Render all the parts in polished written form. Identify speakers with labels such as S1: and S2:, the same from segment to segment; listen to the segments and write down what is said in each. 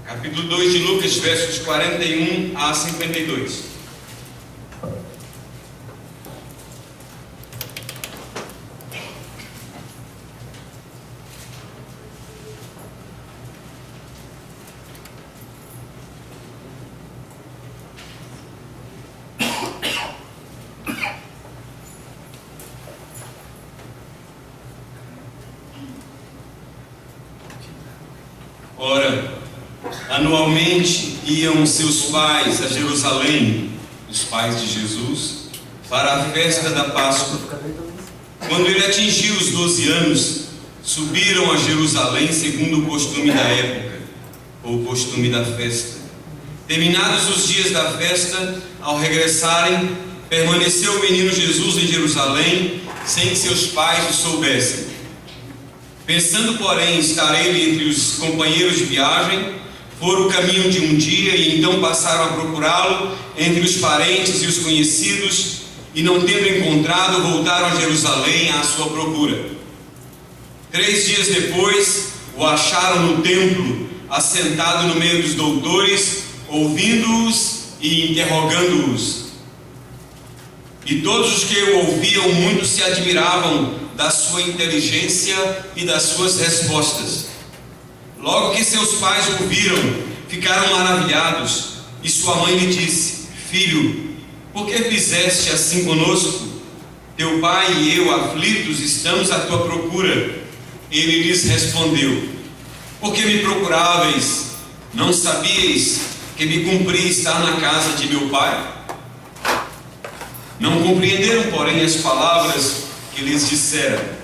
S1: Capítulo 2 de Lucas, versos 41 a 52. Ora, anualmente iam seus pais a Jerusalém, os pais de Jesus, para a festa da Páscoa. Quando ele atingiu os 12 anos, subiram a Jerusalém segundo o costume da época, ou o costume da festa. Terminados os dias da festa, ao regressarem, permaneceu o menino Jesus em Jerusalém, sem que seus pais o soubessem. Pensando, porém, estar ele entre os companheiros de viagem, foram o caminho de um dia e então passaram a procurá-lo entre os parentes e os conhecidos, e não tendo encontrado, voltaram a Jerusalém à sua procura. 3 dias depois, o acharam no templo, assentado no meio dos doutores, ouvindo-os e interrogando-os. E todos os que o ouviam muito se admiravam da sua inteligência e das suas respostas. Logo que seus pais o viram, ficaram maravilhados, e sua mãe lhe disse: Filho, por que fizeste assim conosco? Teu pai e eu, aflitos, estamos à tua procura. Ele lhes respondeu: Por que me procuráveis? Não sabíeis que me cumpria estar na casa de meu pai? Não compreenderam, porém, as palavras que lhes dissera.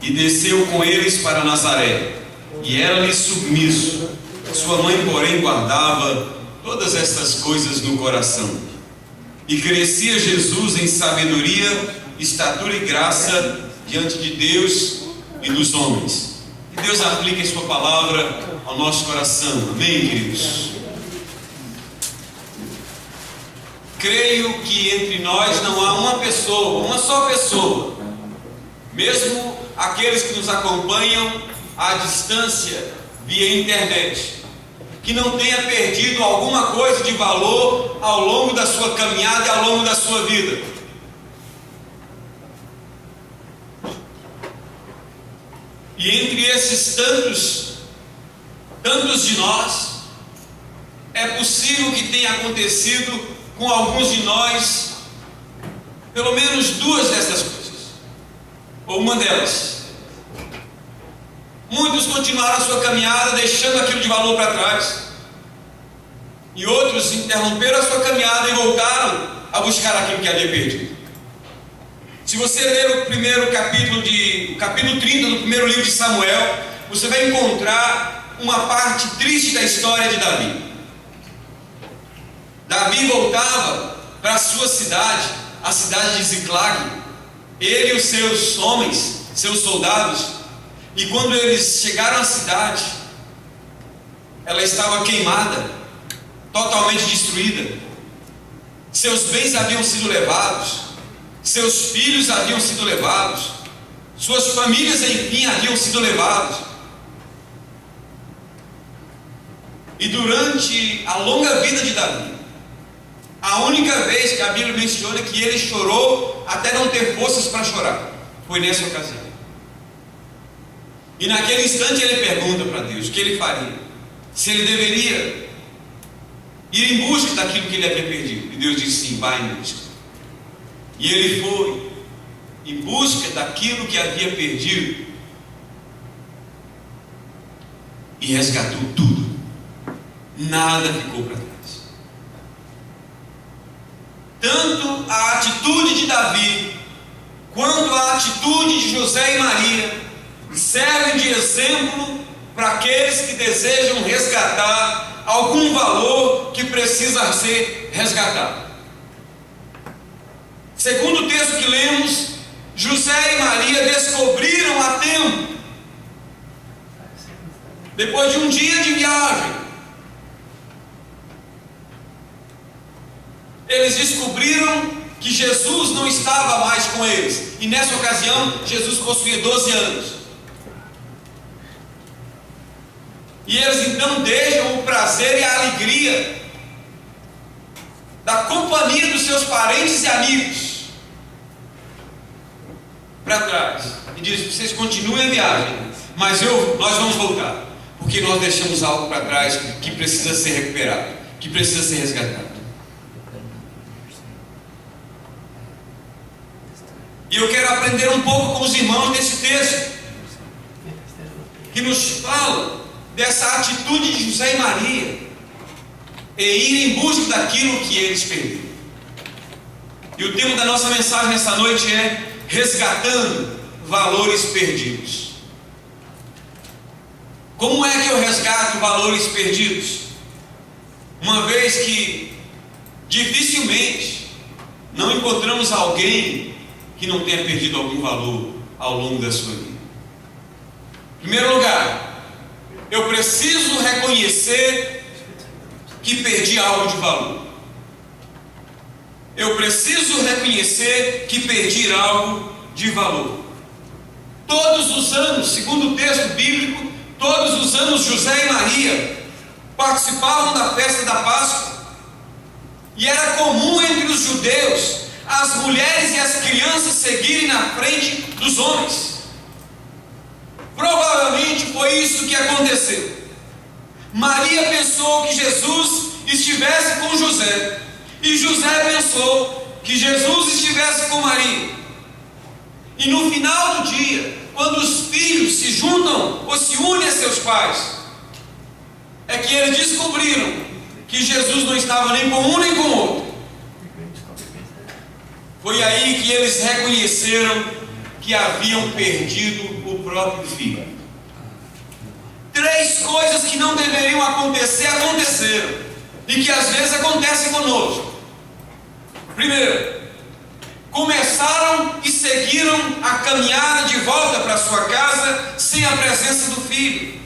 S1: E desceu com eles para Nazaré, e era-lhe submisso. Sua mãe, porém, guardava todas estas coisas no coração. E crescia Jesus em sabedoria, estatura e graça diante de Deus e dos homens. Que Deus aplique a sua palavra ao nosso coração. Amém, queridos? Creio que entre nós não há uma pessoa, uma só pessoa, mesmo aqueles que nos acompanham à distância via internet, que não tenha perdido alguma coisa de valor ao longo da sua caminhada e ao longo da sua vida. E entre esses tantos de nós, é possível que tenha acontecido com alguns de nós pelo menos 2 dessas coisas, ou uma delas. Muitos continuaram a sua caminhada deixando aquilo de valor para trás, e outros interromperam a sua caminhada e voltaram a buscar aquilo que havia perdido. Se você ler o primeiro capítulo, o capítulo 30 do primeiro livro de Samuel, você vai encontrar uma parte triste da história de Davi. Davi voltava para a sua cidade, a cidade de Ziclag, ele e os seus homens, seus soldados, e quando eles chegaram à cidade, ela estava queimada, totalmente destruída. Seus bens haviam sido levados, seus filhos haviam sido levados, suas famílias, enfim, haviam sido levados. E durante a longa vida de Davi, a única vez que a Bíblia menciona que ele chorou até não ter forças para chorar foi nessa ocasião. E naquele instante ele pergunta para Deus o que ele faria, se ele deveria ir em busca daquilo que ele havia perdido. E Deus disse: sim, vai em busca. E ele foi em busca daquilo que havia perdido e resgatou tudo. Nada ficou para trás. Tanto a atitude de Davi quanto a atitude de José e Maria servem de exemplo para aqueles que desejam resgatar algum valor que precisa ser resgatado. Segundo o texto que lemos, José e Maria descobriram a tempo, depois de um dia de viagem, eles descobriram que Jesus não estava mais com eles. E nessa ocasião, Jesus possuía 12 anos. E eles então deixam o prazer e a alegria da companhia dos seus parentes e amigos para trás. E diz: vocês continuem a viagem, mas nós vamos voltar, porque nós deixamos algo para trás que precisa ser recuperado, que precisa ser resgatado. E eu quero aprender um pouco com os irmãos desse texto, que nos fala dessa atitude de José e Maria e ir em busca daquilo que eles perderam. E o tema da nossa mensagem nessa noite é resgatando valores perdidos. Como é que eu resgato valores perdidos? Uma vez que dificilmente não encontramos alguém que não tenha perdido algum valor ao longo da sua vida. Em primeiro lugar, eu preciso reconhecer que perdi algo de valor. Eu preciso reconhecer que perdi algo de valor. Todos os anos, segundo o texto bíblico, todos os anos José e Maria participavam da festa da Páscoa. E era comum entre os judeus as mulheres e as crianças seguirem na frente dos homens. Provavelmente foi isso que aconteceu. Maria pensou que Jesus estivesse com José, e José pensou que Jesus estivesse com Maria. E no final do dia, quando os filhos se juntam ou se unem a seus pais, é que eles descobriram que Jesus não estava nem com um nem com o outro. Foi aí que eles reconheceram que haviam perdido o próprio filho. 3 coisas que não deveriam acontecer, aconteceram, e que às vezes acontecem conosco. Primeiro, começaram e seguiram a caminhada de volta para sua casa sem a presença do filho.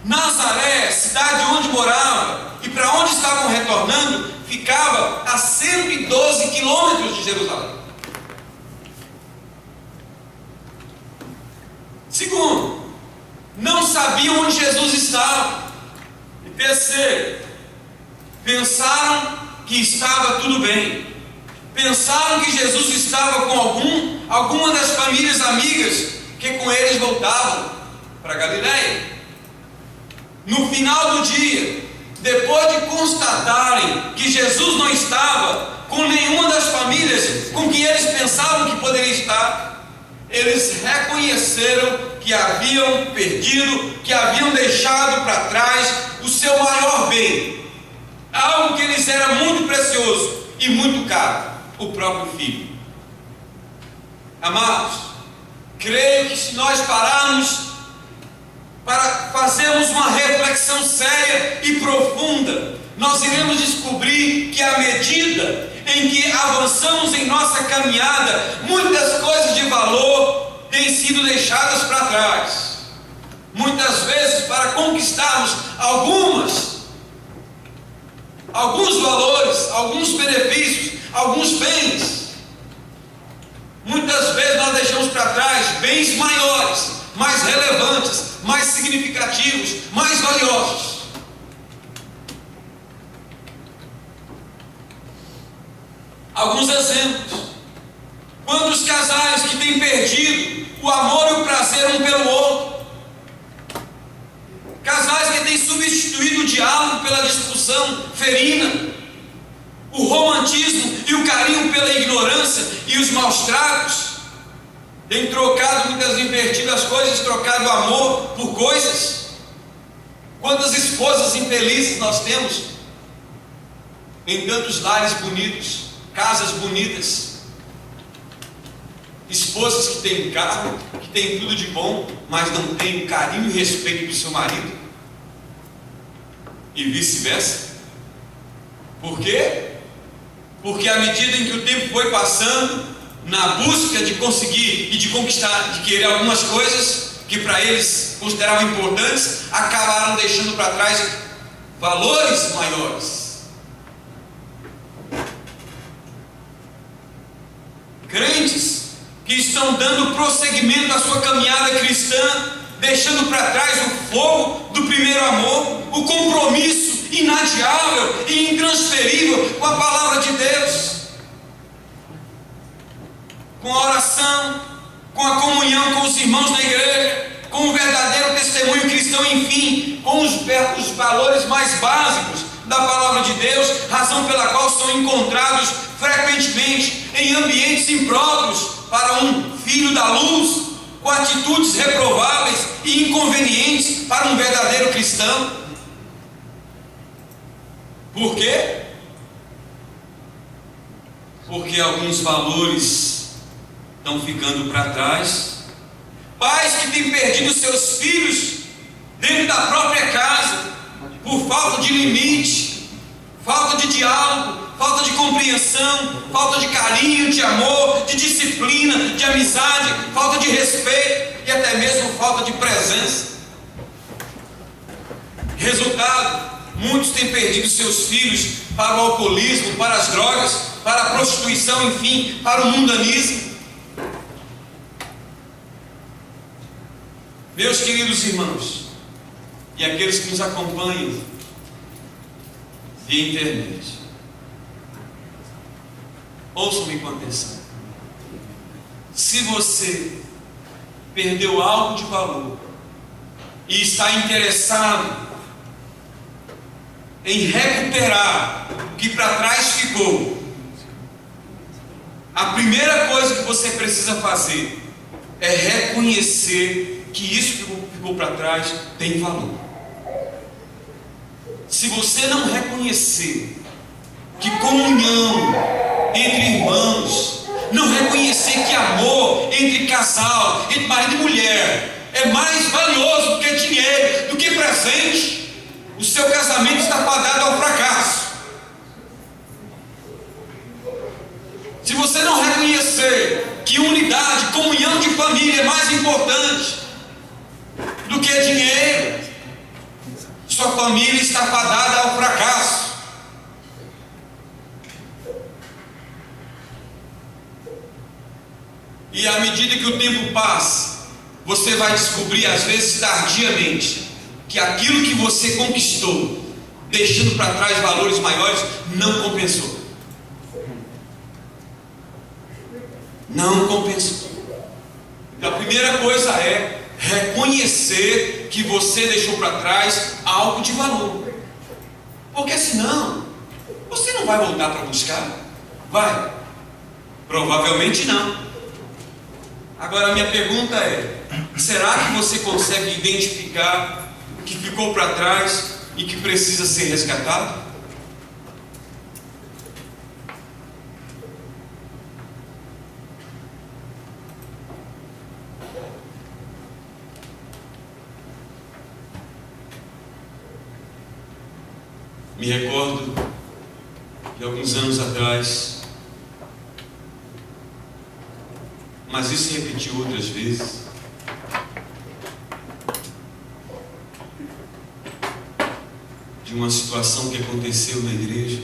S1: Nazaré, cidade onde morava e para onde estavam retornando, ficava a 112 quilômetros de Jerusalém. Segundo, não sabiam onde Jesus estava. E terceiro, pensaram que estava tudo bem. Pensaram que Jesus estava com alguma das famílias amigas que com eles voltavam para Galileia. No final do dia, depois de constatarem que Jesus não estava com nenhuma das famílias com que eles pensavam que poderia estar, eles reconheceram que haviam perdido, que haviam deixado para trás o seu maior bem, algo que lhes era muito precioso e muito caro: o próprio filho. Amados, creio que se nós pararmos para fazermos uma reflexão séria e profunda, nós iremos descobrir que à medida em que avançamos em nossa caminhada, muitas coisas de valor têm sido deixadas para trás. Muitas vezes, para conquistarmos alguns valores, alguns benefícios, alguns bens, muitas vezes nós deixamos para trás bens maiores, mais relevantes, mais significativos, mais valiosos. Alguns exemplos: quando os casais que têm perdido o amor e o prazer um pelo outro, casais que têm substituído o diálogo pela discussão ferina, o romantismo e o carinho pela ignorância e os maus tratos, têm trocado, muitas invertido as coisas, trocado o amor por coisas. Quantas esposas infelizes nós temos em tantos lares bonitos, casas bonitas, esposas que têm carro, que têm tudo de bom, mas não têm o carinho e respeito do seu marido, e vice-versa. Por quê? Porque à medida em que o tempo foi passando, na busca de conseguir e de conquistar, de querer algumas coisas que para eles consideravam importantes, acabaram deixando para trás valores maiores. Crentes que estão dando prosseguimento à sua caminhada cristã, deixando para trás o fogo do primeiro primeiro amor, o compromisso inadiável e intransferível com a palavra de Deus, com a oração, com a comunhão com os irmãos da igreja, com o verdadeiro testemunho cristão, enfim, com os valores mais básicos da palavra de Deus, razão pela qual são encontrados frequentemente em ambientes impróprios para um filho da luz, com atitudes reprováveis e inconvenientes para um verdadeiro cristão. Por quê? Porque alguns valores estão ficando para trás. Pais que têm perdido seus filhos dentro da própria casa por falta de limite, falta de diálogo, falta de compreensão, falta de carinho, de amor, de disciplina, de amizade, falta de respeito e até mesmo falta de presença. Resultado: muitos têm perdido seus filhos para o alcoolismo, para as drogas, para a prostituição, enfim, para o mundanismo. Meus queridos irmãos, e aqueles que nos acompanham via internet, ouçam-me com atenção. Se você perdeu algo de valor e está interessado em recuperar o que para trás ficou, a primeira coisa que você precisa fazer é reconhecer que isso que ficou para trás tem valor. Se você não reconhecer que comunhão entre irmãos, não reconhecer que amor entre casal, entre marido e mulher é mais valioso do que dinheiro, do que presente, o seu casamento está fadado ao fracasso. Se você não reconhecer que unidade, comunhão de família é mais importante do que dinheiro, sua família está fadada ao fracasso. E à medida que o tempo passa, você vai descobrir, às vezes tardiamente, que aquilo que você conquistou, deixando para trás valores maiores, não compensou. Não compensou. Então a primeira coisa é reconhecer que você deixou para trás algo de valor. Porque senão, você não vai voltar para buscar? Vai? Provavelmente não. Agora a minha pergunta é: será que você consegue identificar o que ficou para trás e que precisa ser resgatado? Me recordo de alguns anos atrás, mas isso se repetiu outras vezes, de uma situação que aconteceu na igreja.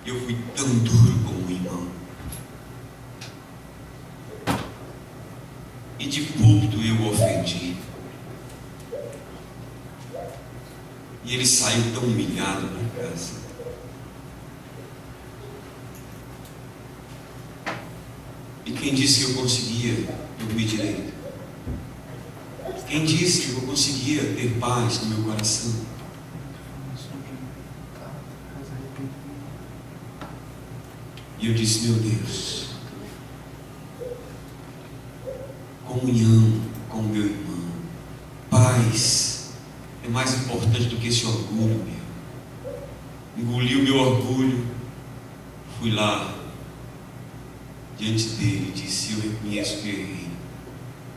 S1: Eu fui tão duro com o irmão, e de púlpito eu o ofendi. E ele saiu tão humilhado para casa. E quem disse que eu conseguia dormir direito? Quem disse que eu conseguia ter paz no meu coração? E eu disse: meu Deus, comunhão com o meu irmão, paz é mais importante do que esse orgulho meu. Engoli o meu orgulho, fui lá diante dele e disse: eu reconheço que errei,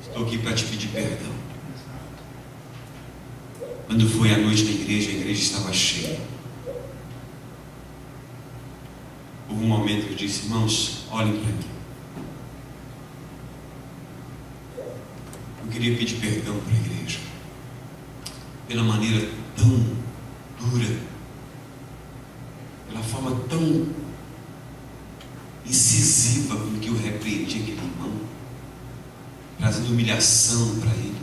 S1: estou aqui para te pedir perdão. Quando foi à noite na igreja, a igreja estava cheia. Houve um momento que eu disse: irmãos, olhem para mim. Eu queria pedir perdão para a igreja pela maneira tão dura, pela forma tão incisiva com que eu repreendi aquele irmão, trazendo humilhação para ele.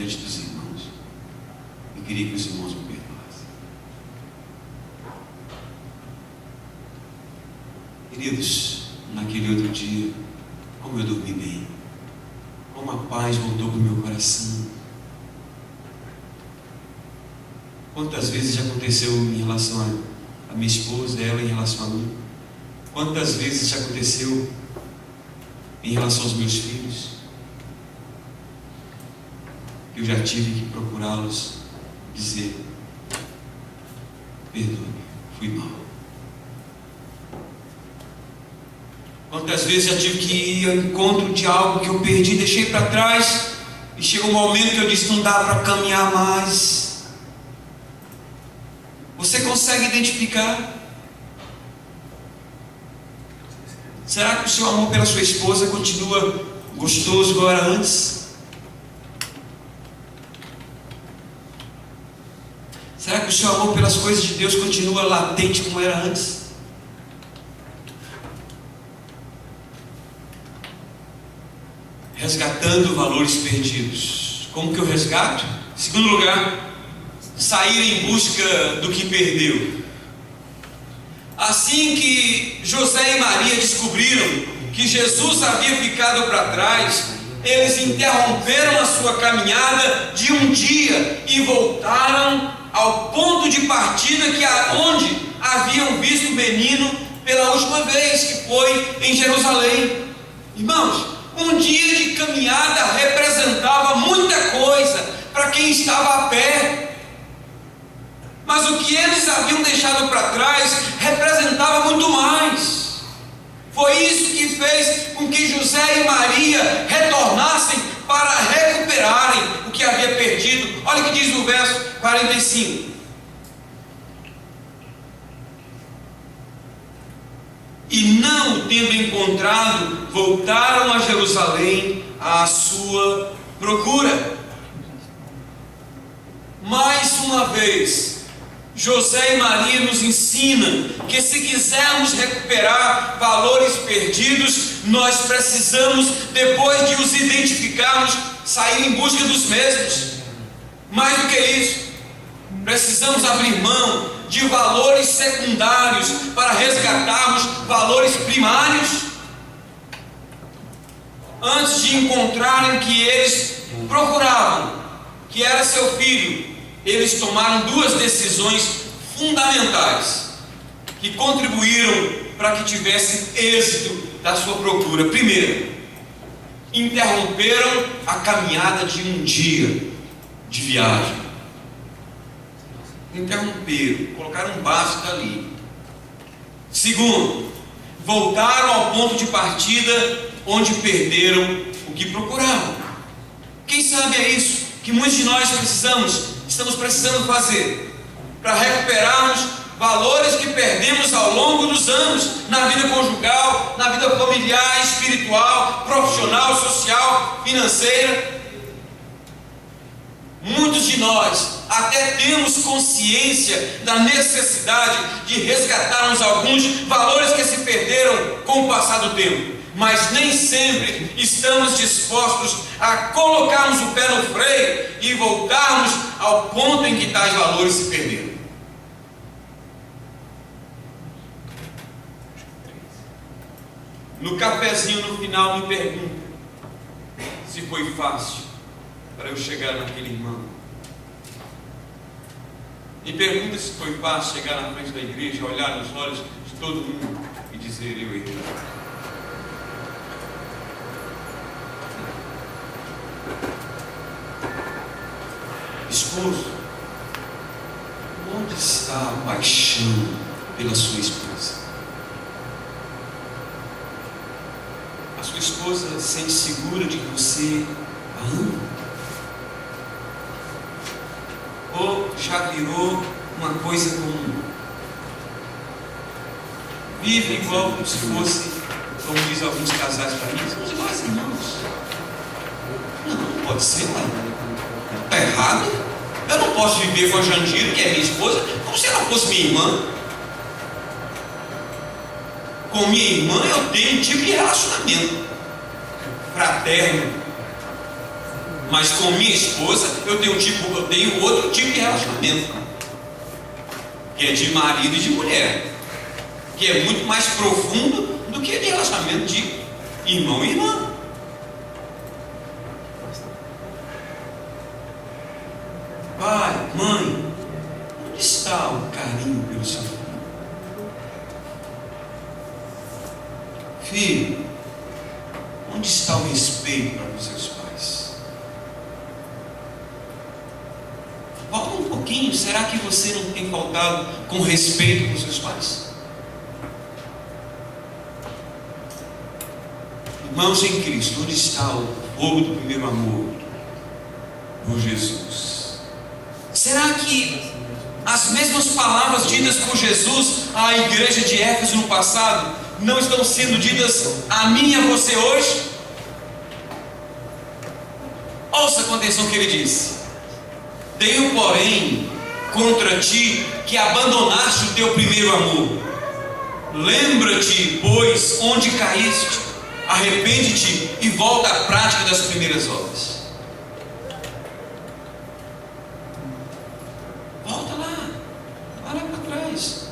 S1: diante dos irmãos. Eu queria que os irmãos me perdoassem. Queridos, naquele outro dia, como eu dormi bem, como a paz voltou para o meu coração. Quantas vezes já aconteceu em relação a minha esposa, ela em relação a mim? Quantas vezes já aconteceu em relação aos meus filhos? Eu já tive que procurá-los, dizer: perdoe, fui mal. Quantas vezes já tive que ir ao encontro de algo que eu perdi, deixei para trás, e chegou um momento que eu disse: não dá para caminhar mais. Você consegue identificar? Será que o seu amor pela sua esposa continua gostoso igual era antes? Será que o seu amor pelas coisas de Deus continua latente como era antes? Resgatando valores perdidos. Como que eu resgato? Em segundo lugar, sair em busca do que perdeu. Assim que José e Maria descobriram que Jesus havia ficado para trás, eles interromperam a sua caminhada de um dia e voltaram ao ponto de partida onde haviam visto o menino pela última vez, que foi em Jerusalém. Irmãos, um dia de caminhada representava muita coisa para quem estava a pé. Mas o que eles haviam deixado para trás representava muito mais. Foi isso que fez com que José e Maria retornassem para recuperarem o que havia perdido. Olha o que diz no verso 45. E não o tendo encontrado, voltaram a Jerusalém à sua procura. Mais uma vez, José e Maria nos ensinam que se quisermos recuperar valores perdidos, nós precisamos, depois de os identificarmos, sair em busca dos mesmos. Mais do que isso, precisamos abrir mão de valores secundários para resgatarmos valores primários. Antes de encontrarem o que eles procuravam, que era seu filho, eles tomaram duas decisões fundamentais que contribuíram para que tivessem êxito da sua procura. Primeiro, interromperam a caminhada de um dia de viagem. Interromperam, colocaram um básico ali. Segundo, voltaram ao ponto de partida onde perderam o que procuravam. Quem sabe é isso que muitos de nós estamos precisando fazer para recuperarmos valores que perdemos ao longo dos anos, na vida conjugal, na vida familiar, espiritual, profissional, social, financeira. Muitos de nós até temos consciência da necessidade de resgatarmos alguns valores que se perderam com o passar do tempo, mas nem sempre estamos dispostos a colocarmos o pé no freio e voltarmos ao ponto em que tais valores se perderam. No cafezinho no final me pergunta se foi fácil para eu chegar naquele irmão. Me pergunta se foi fácil chegar na frente da igreja, olhar nos olhos de todo mundo e dizer: eu errei. Esposo, onde está a paixão pela sua esposa? A sua esposa se sente segura de que você a ama? Ou já virou uma coisa comum? Vive igual como se fosse, como diz alguns casais para mim, somos iguais irmãos. Não pode ser, mãe. Está errado? Eu não posso viver com a Jandira, que é minha esposa, como se ela fosse minha irmã. Com minha irmã eu tenho um tipo de relacionamento fraterno. Mas com minha esposa eu tenho outro tipo de relacionamento, que é de marido e de mulher, que é muito mais profundo do que de relacionamento de irmão e irmã. Pai, mãe, onde está o carinho pelo seu filho? Filho, onde está o respeito para os seus pais? Volta um pouquinho, será que você não tem faltado com respeito para os seus pais? Irmãos em Cristo, onde está o fogo do primeiro amor por Jesus? Será que as mesmas palavras ditas por Jesus à igreja de Éfeso no passado não estão sendo ditas a mim e a você hoje? Ouça com atenção o que ele disse: tenho, porém, contra ti que abandonaste o teu primeiro amor. Lembra-te, pois, onde caíste, arrepende-te e volta à prática das primeiras obras. Volta lá, olha para trás,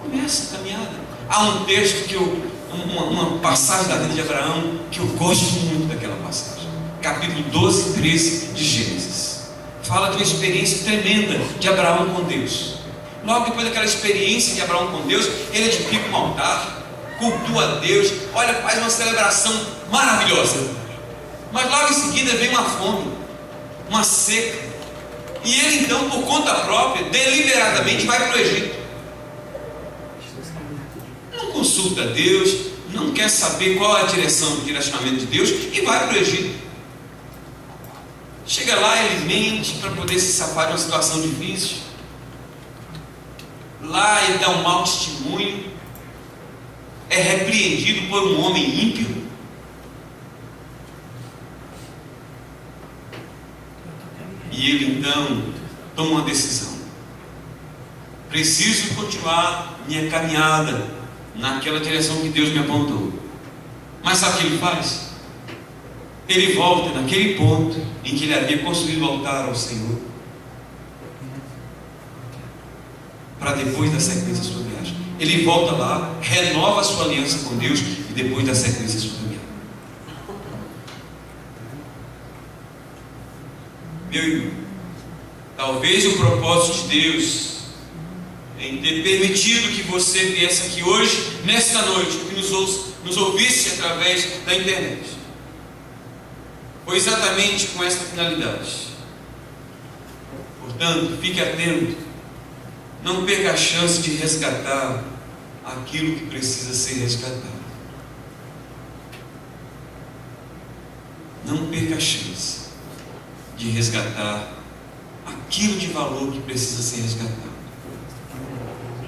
S1: começa a caminhada. Há um texto uma passagem da vida de Abraão que eu gosto muito daquela passagem, capítulo 12, 13 de Gênesis. Fala de uma experiência tremenda de Abraão com Deus. Logo depois daquela experiência de Abraão com Deus, ele edifica um altar, cultua a Deus, olha, faz uma celebração maravilhosa. Mas logo em seguida vem uma fome, uma seca, e ele então, por conta própria, deliberadamente vai para o Egito. Não consulta Deus, não quer saber qual é a direção do direcionamento de Deus, e vai para o Egito. Chega lá, ele mente para poder se safar de uma situação difícil. Lá ele dá um mau testemunho, é repreendido por um homem ímpio. E ele então toma uma decisão: preciso continuar minha caminhada naquela direção que Deus me apontou. Mas sabe o que ele faz? Ele volta naquele ponto em que ele havia construído o altar ao Senhor, para depois da sequência da sua viagem. Ele volta lá, renova a sua aliança com Deus e depois da sequência da sua caminhada. Meu irmão, talvez o propósito de Deus em ter permitido que você viesse aqui hoje, nesta noite, que nos ouvisse através da internet, foi exatamente com essa finalidade. Portanto, fique atento, não perca a chance de resgatar aquilo que precisa ser resgatado. Não perca a chance de resgatar aquilo de valor que precisa ser resgatado.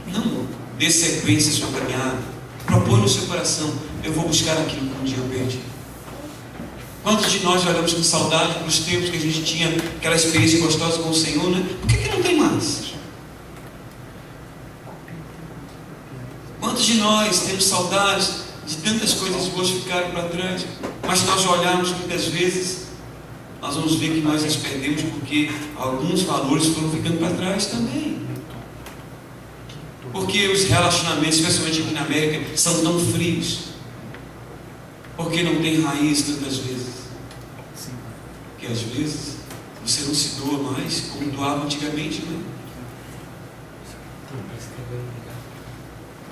S1: Não dê sequência à sua caminhada. Propõe no seu coração: eu vou buscar aquilo que um dia eu perdi. Quantos de nós olhamos com saudade para os tempos que a gente tinha aquela experiência gostosa com o Senhor, né? Por que não tem mais? Quantos de nós temos saudades de tantas coisas boas que ficaram para trás, mas se nós olharmos muitas vezes, nós vamos ver que nós as perdemos porque alguns valores foram ficando para trás também. Porque os relacionamentos, especialmente aqui na América, são tão frios. Porque não tem raiz tantas vezes. Porque às vezes você não se doa mais como doava antigamente, né?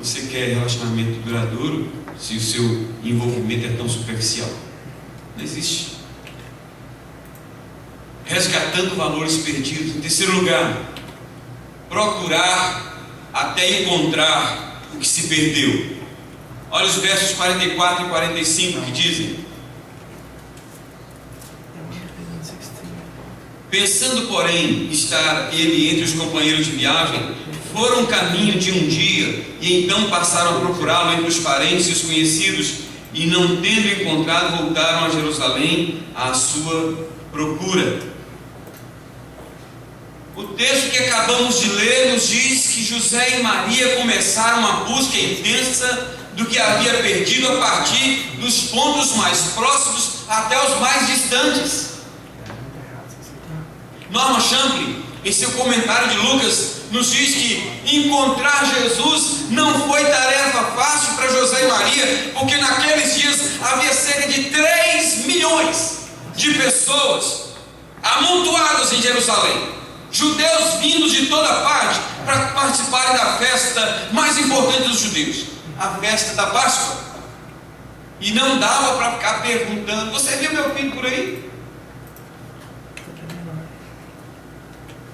S1: Você quer relacionamento duradouro se o seu envolvimento é tão superficial? Não existe. Resgatando valores perdidos. Em terceiro lugar, procurar até encontrar o que se perdeu. Olha os versos 44 e 45 que dizem: pensando, porém, estar ele entre os companheiros de viagem, foram caminho de um dia, e então passaram a procurá-lo entre os parentes e os conhecidos, e não tendo encontrado, voltaram a Jerusalém à sua procura. O texto que acabamos de ler nos diz que José e Maria começaram uma busca intensa do que havia perdido a partir dos pontos mais próximos até os mais distantes.
S2: Norman Champlin, em seu comentário de Lucas, nos diz que encontrar Jesus não foi tarefa fácil para José e Maria, porque naqueles dias havia cerca de 3 milhões de pessoas amontoadas em Jerusalém, judeus vindos de toda parte para participarem da festa mais importante dos judeus, a festa da Páscoa. E não dava para ficar perguntando: você viu meu filho por aí?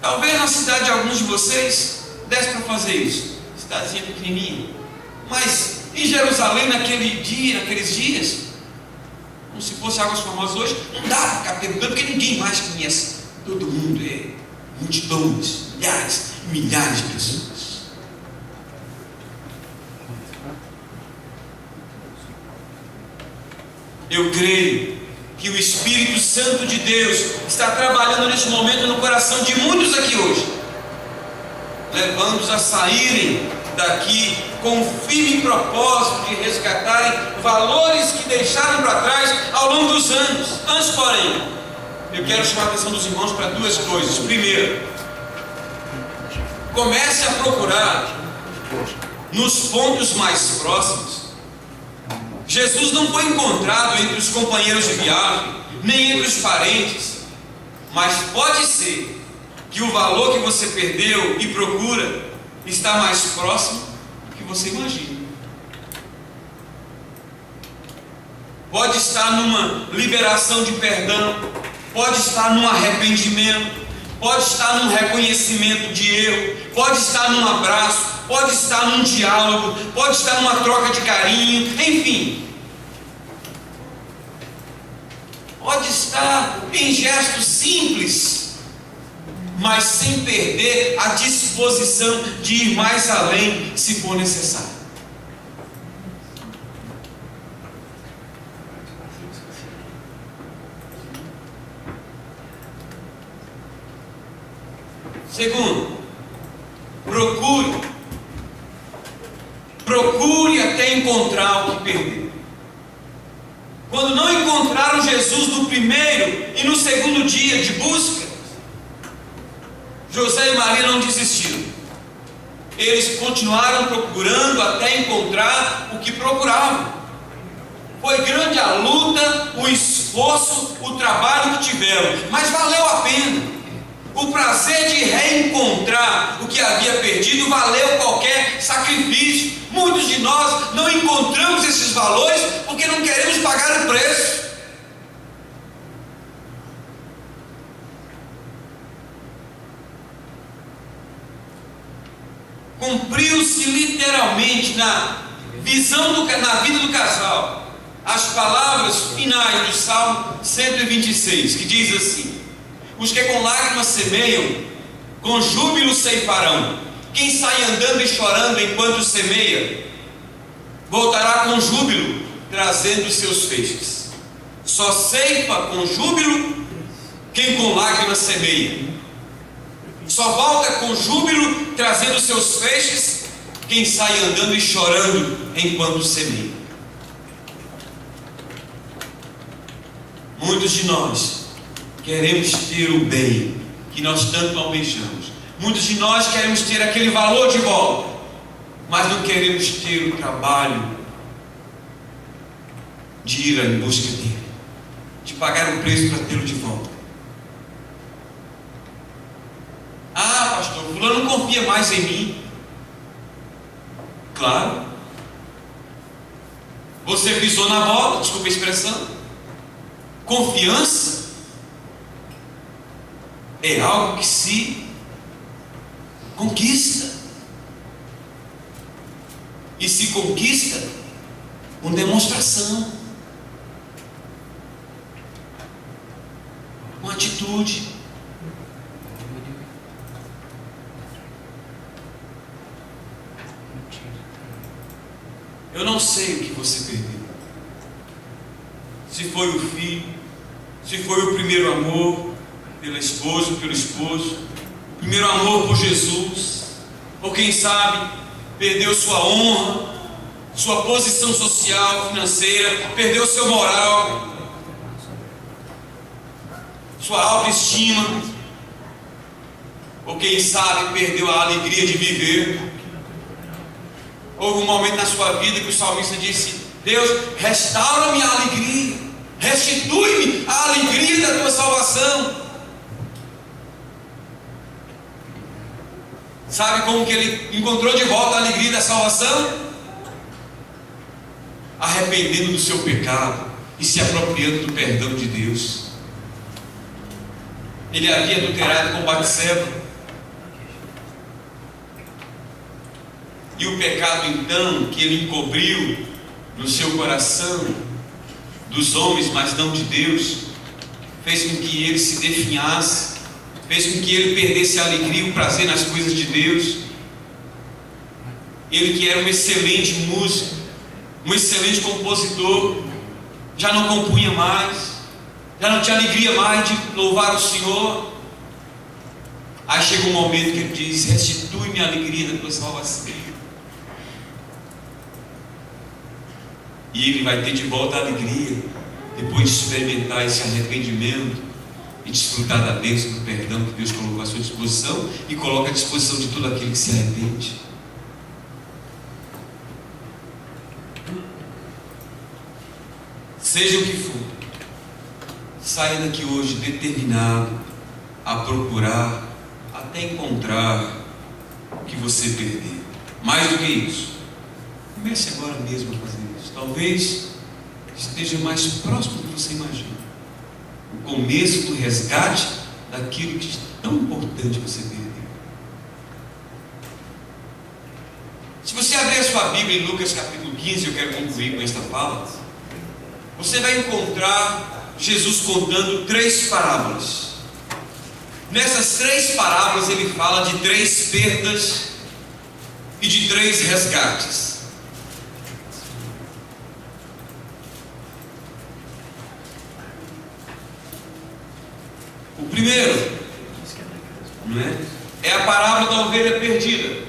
S2: Talvez na cidade de alguns de vocês desse para fazer isso, cidadezinha pequenininha, mas em Jerusalém naquele dia, naqueles dias, como se fosse Águas Famosas hoje, não dá para ficar perguntando, porque ninguém mais conhece. Todo mundo é multidões, milhares e milhares de pessoas. Eu creio que o Espírito Santo de Deus está trabalhando neste momento no coração de muitos aqui hoje, levando-os a saírem daqui com o firme propósito de resgatarem valores que deixaram para trás ao longo dos anos. Antes, porém, eu quero chamar a atenção dos irmãos para duas coisas. Primeiro, comece a procurar nos pontos mais próximos. Jesus não foi encontrado entre os companheiros de viagem, nem entre os parentes, mas pode ser que o valor que você perdeu e procura está mais próximo do que você imagina. Pode estar numa liberação de perdão, pode estar num arrependimento, pode estar num reconhecimento de erro, pode estar num abraço, pode estar num diálogo, pode estar numa troca de carinho, enfim. Pode estar em gestos simples, mas sem perder a disposição de ir mais além, se for necessário. Segundo, procure até encontrar o que perdeu. Quando não encontraram Jesus no primeiro e no segundo dia de busca, José e Maria não desistiram. Eles continuaram procurando até encontrar o que procuravam. Foi grande a luta, o esforço, o trabalho que tiveram, mas valeu a pena. O prazer de reencontrar o que havia perdido valeu qualquer sacrifício. Muitos de nós não encontramos esses valores porque não queremos pagar o preço. Cumpriu-se literalmente na vida do casal as palavras finais do Salmo 126, que diz assim: os que com lágrimas semeiam, com júbilo ceifarão. Quem sai andando e chorando enquanto semeia, voltará com júbilo, trazendo os seus feixes. Só ceifa com júbilo quem com lágrimas semeia. Só volta com júbilo, trazendo os seus feixes, quem sai andando e chorando enquanto semeia. Muitos de nós queremos ter o bem que nós tanto almejamos. Muitos de nós queremos ter aquele valor de volta, mas não queremos ter o trabalho de ir em busca dele, de pagar o preço para tê-lo de volta. Ah, pastor, fulano não confia mais em mim. Claro. Você pisou na bola, desculpa a expressão. Confiança é algo que se conquista. E se conquista com demonstração, com atitude. Eu não sei o que você perdeu. Se foi o filho, se foi o primeiro amor pela esposa, pelo esposo, primeiro amor por Jesus, ou quem sabe perdeu sua honra, sua posição social, financeira, perdeu seu moral, sua autoestima. Ou quem sabe perdeu a alegria de viver. Houve um momento na sua vida que o salmista disse: Deus, restaura minha alegria, restitui-me a alegria da tua salvação. Sabe como que ele encontrou de volta a alegria da salvação? Arrependendo do seu pecado e se apropriando do perdão de Deus. Ele havia adulterado com Batseba, e o pecado então que ele encobriu no seu coração dos homens, mas não de Deus, fez com que ele se definhasse, fez com que ele perdesse a alegria e o prazer nas coisas de Deus. Ele que era um excelente músico, um excelente compositor, já não compunha mais, já não tinha alegria mais de louvar o Senhor. Aí chega um momento que ele diz: restitui-me a alegria da tua salvação. E ele vai ter de volta a alegria, depois de experimentar esse arrependimento e desfrutar da bênção do perdão que Deus colocou à sua disposição e coloca à disposição de todo aquele que se arrepende. Seja o que for, saia daqui hoje determinado a procurar, até encontrar o que você perdeu. Mais do que isso, comece agora mesmo a fazer isso. Talvez esteja mais próximo do que você imagina. O começo do resgate daquilo que é tão importante você perdeu. Se você abrir a sua Bíblia em Lucas capítulo 15, eu quero concluir com esta fala, você vai encontrar Jesus contando 3 parábolas. Nessas 3 parábolas ele fala de 3 perdas e de 3 resgates. O primeiro, é a parábola da ovelha perdida,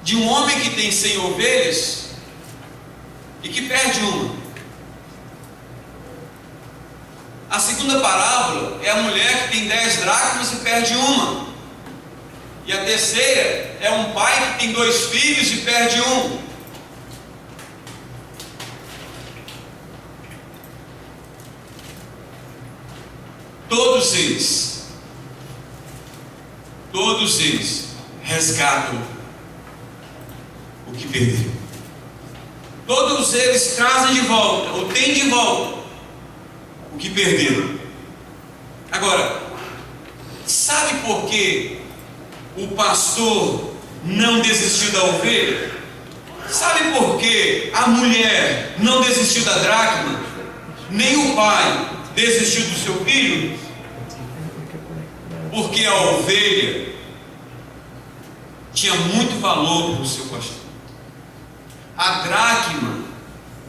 S2: de um homem que tem 100 ovelhas e que perde uma. A segunda parábola é a mulher que tem 10 dracmas e perde uma. E a terceira é um pai que tem 2 filhos e perde um. Todos eles resgatam o que perderam. Todos eles trazem de volta, ou têm de volta, o que perderam. Agora, sabe por que o pastor não desistiu da ovelha? Sabe por que a mulher não desistiu da dracma? Nem o pai desistiu do seu filho? Porque a ovelha tinha muito valor para o seu pastor. A dracma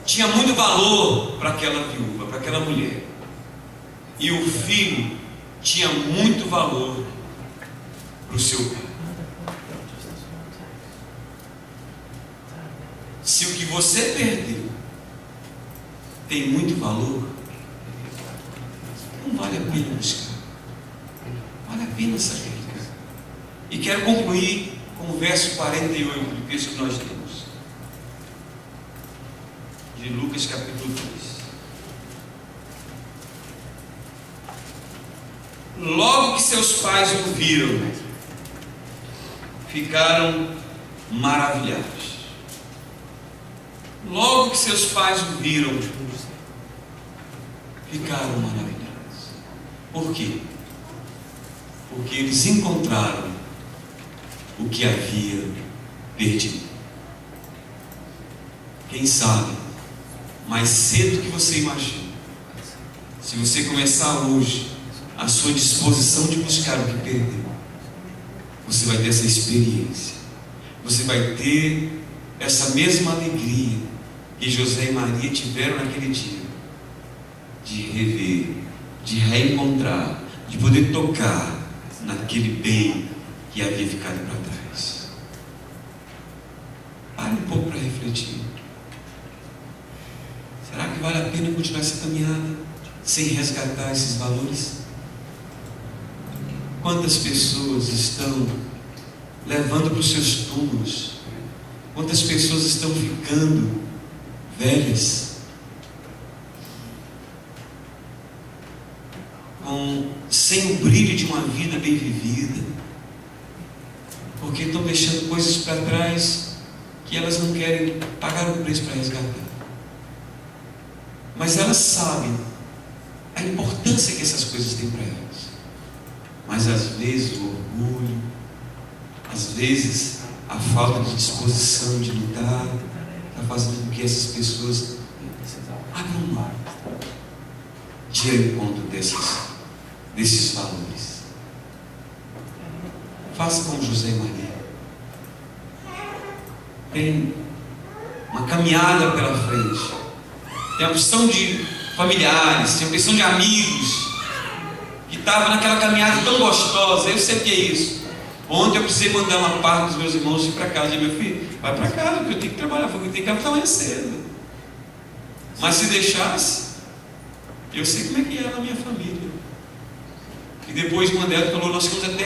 S2: tinha muito valor para aquela viúva, para aquela mulher. E o filho tinha muito valor para o seu pai. Se o que você perdeu tem muito valor, não vale a pena buscar, vale a pena sacrificar. E quero concluir com o verso 48 do texto que nós temos, de Lucas capítulo 2. Logo que seus pais o viram, ficaram maravilhados. Logo que seus pais o viram, ficaram maravilhados. Por quê? Porque eles encontraram o que havia perdido. Quem sabe, mais cedo que você imagina, se você começar hoje a sua disposição de buscar o que perdeu, você vai ter essa experiência, você vai ter essa mesma alegria que José e Maria tiveram naquele dia, de rever, de reencontrar, de poder tocar naquele bem que havia ficado para trás. Pare um pouco para refletir. Será que vale a pena continuar essa caminhada sem resgatar esses valores? quantas pessoas estão levando para os seus túmulos, quantas pessoas estão ficando velhas, sem o brilho de uma vida bem vivida, porque estão deixando coisas para trás que elas não querem pagar o preço para resgatar. Mas elas sabem a importância que essas coisas têm para elas. Mas às vezes o orgulho, às vezes a falta de disposição de lutar, está fazendo com que essas pessoas abram mão de ir ao encontro desses valores. Faça como José e Maria. Tem uma caminhada pela frente. Tem a opção de familiares, tem a opção de amigos que estavam naquela caminhada tão gostosa. Eu sei o que é isso. Ontem eu precisei mandar uma parte dos meus irmãos ir para casa. E meu filho, vai para casa, porque eu tenho que trabalhar, porque eu tenho que acabar amanhã cedo. Mas se deixasse, eu sei como é que é na minha família. E depois uma delas falou, nós ficamos até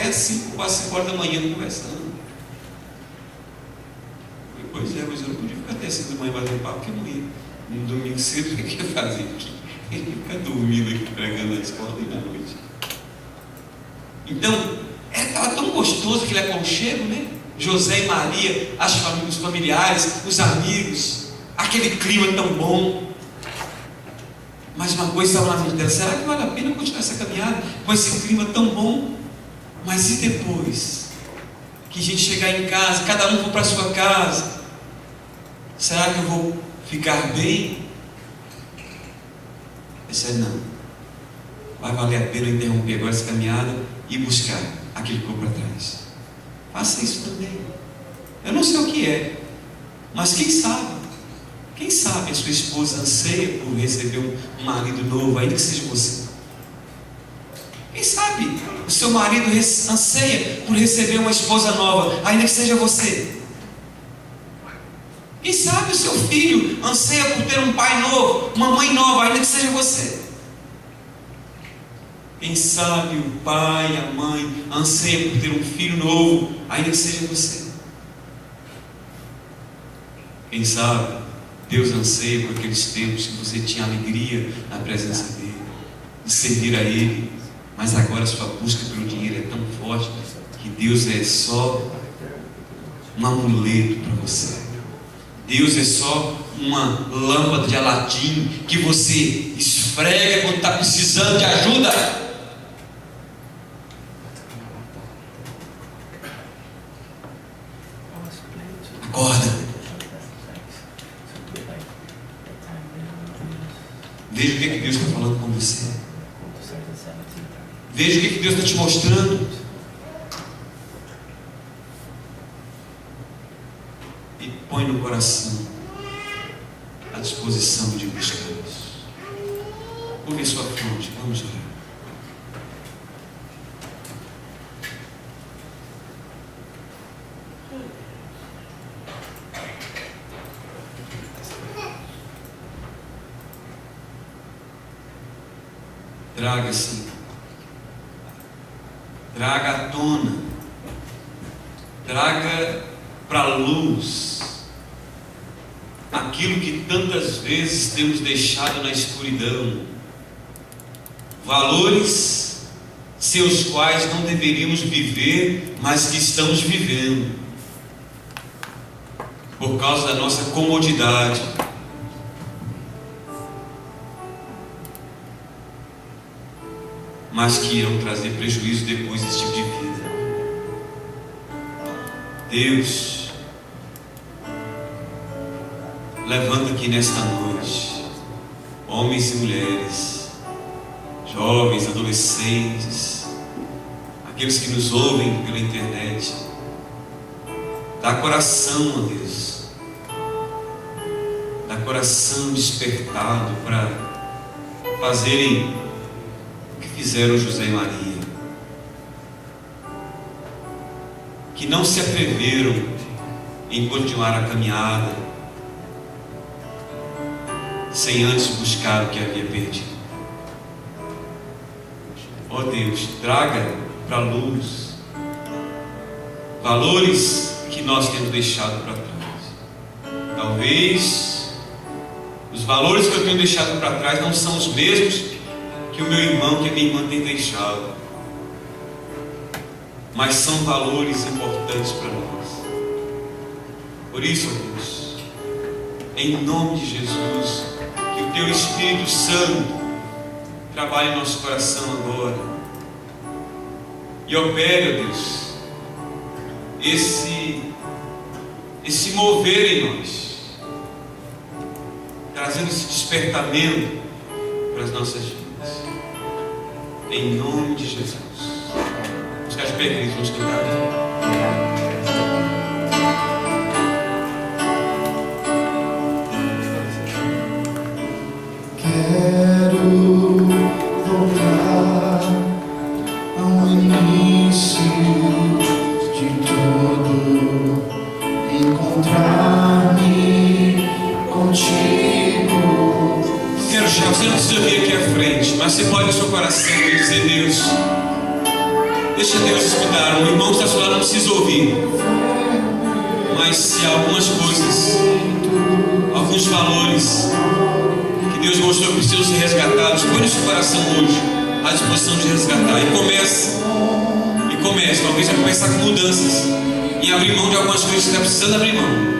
S2: quase 5 horas da manhã conversando. Pois é, mas eu não podia ficar até 5 da manhã batendo papo, porque eu não ia. No domingo cedo, o que eu ia fazer aqui? Ele fica dormindo aqui, pregando na escola e na noite. Então, estava tão gostoso aquele aconchego, né? José e Maria, os familiares, os amigos, aquele clima tão bom. Mas uma coisa estava na mente dela, será que vale a pena continuar essa caminhada com esse clima tão bom? Mas e depois que a gente chegar em casa, cada um for para a sua casa, será que eu vou ficar bem? Eu disse, não, vai valer a pena interromper agora essa caminhada e buscar aquilo que ficou para trás. Faça isso também. Eu não sei o que é, mas quem sabe a sua esposa anseia por receber um marido novo, ainda que seja você. Quem sabe o seu marido anseia por receber uma esposa nova, ainda que seja você. Quem sabe o seu filho anseia por ter um pai novo, uma mãe nova, ainda que seja você. Quem sabe o pai, a mãe anseia por ter um filho novo, ainda que seja você. Quem sabe Deus anseia por aqueles tempos que você tinha alegria na presença dele, de servir a ele, mas agora a sua busca pelo dinheiro é tão forte que Deus é só um amuleto para você. Deus é só uma lâmpada de Aladim que você esfrega quando está precisando de ajuda. Acorda. Veja o que Deus está falando com você. Veja o que Deus está te mostrando. E põe no coração a disposição de buscá-los. Curve a sua fronte, vamos orar. Traga, Senhor, traga à tona, traga para a luz aquilo que tantas vezes temos deixado na escuridão, valores sem os quais não deveríamos viver, mas que estamos vivendo, por causa da nossa comodidade, mas que irão trazer prejuízo depois desse tipo de vida. Deus, levanta aqui nesta noite homens e mulheres, jovens, adolescentes, aqueles que nos ouvem pela internet. Dá coração a Deus, dá coração despertado para fazerem fizeram José e Maria, que não se atreveram em continuar a caminhada sem antes buscar o que havia perdido. Ó Deus, traga
S1: para a luz. Valores que nós temos deixado para trás. Talvez os valores que eu tenho deixado para trás não são os mesmos que o meu irmão, que a minha irmã tem deixado, mas são valores importantes para nós. Por isso, Deus, em nome de Jesus, que o Teu Espírito Santo trabalhe em nosso coração agora e opere, ó Deus, esse mover em nós, trazendo esse despertamento para as nossas vidas, em nome de Jesus. Vamos ficar de pé, queridos, vamos cantar. Você pode no seu coração e dizer: Deus, deixa Deus escutar. O irmão que está ao seu lado não precisa ouvir, mas se há algumas coisas, alguns valores que Deus mostrou que precisam ser resgatados, põe no seu coração hoje à disposição de resgatar. E comece, talvez vai começar com mudanças e abrir mão de algumas coisas que está precisando abrir mão.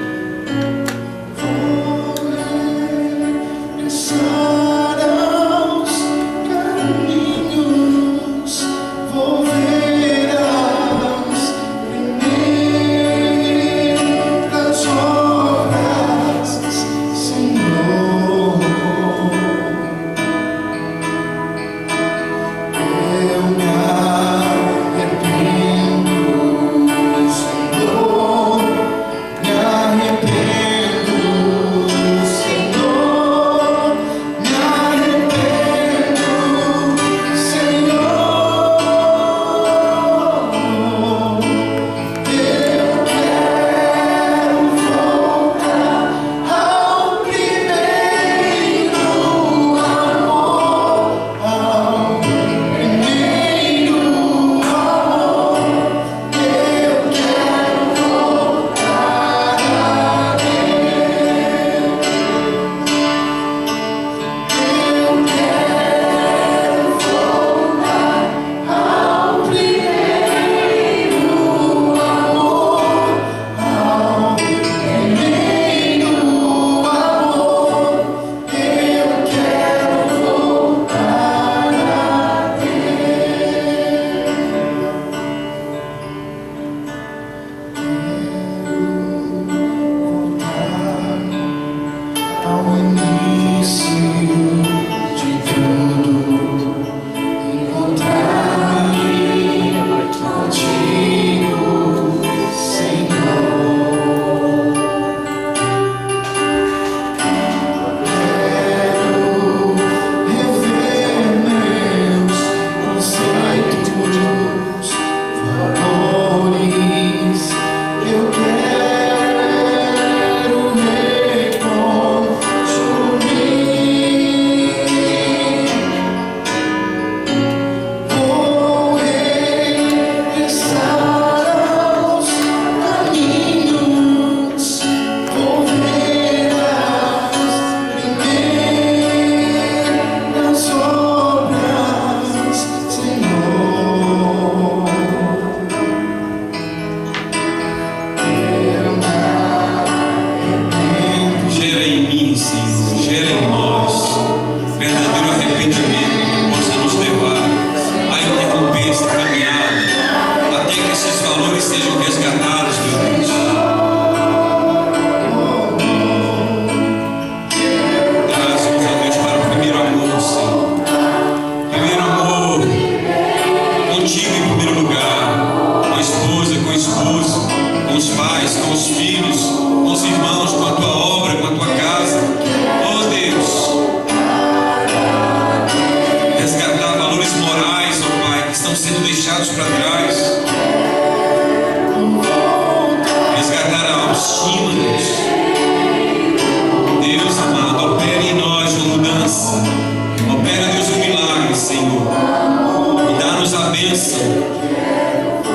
S1: bênção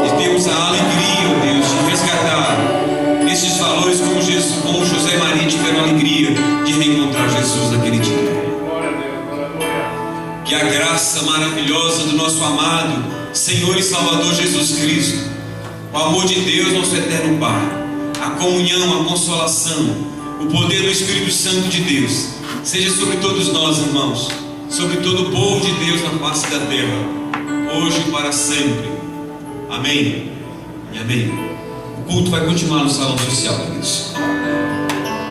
S1: de termos a alegria, ó Deus, de resgatar esses valores como José e Maria tiveram a alegria de reencontrar Jesus naquele dia. Que a graça maravilhosa do nosso amado Senhor e Salvador Jesus Cristo, o amor de Deus, nosso eterno Pai, a comunhão, a consolação, o poder do Espírito Santo de Deus, seja sobre todos nós, irmãos, sobre todo o povo de Deus na face da terra, hoje e para sempre. Amém e amém. O culto vai continuar no salão social, queridos.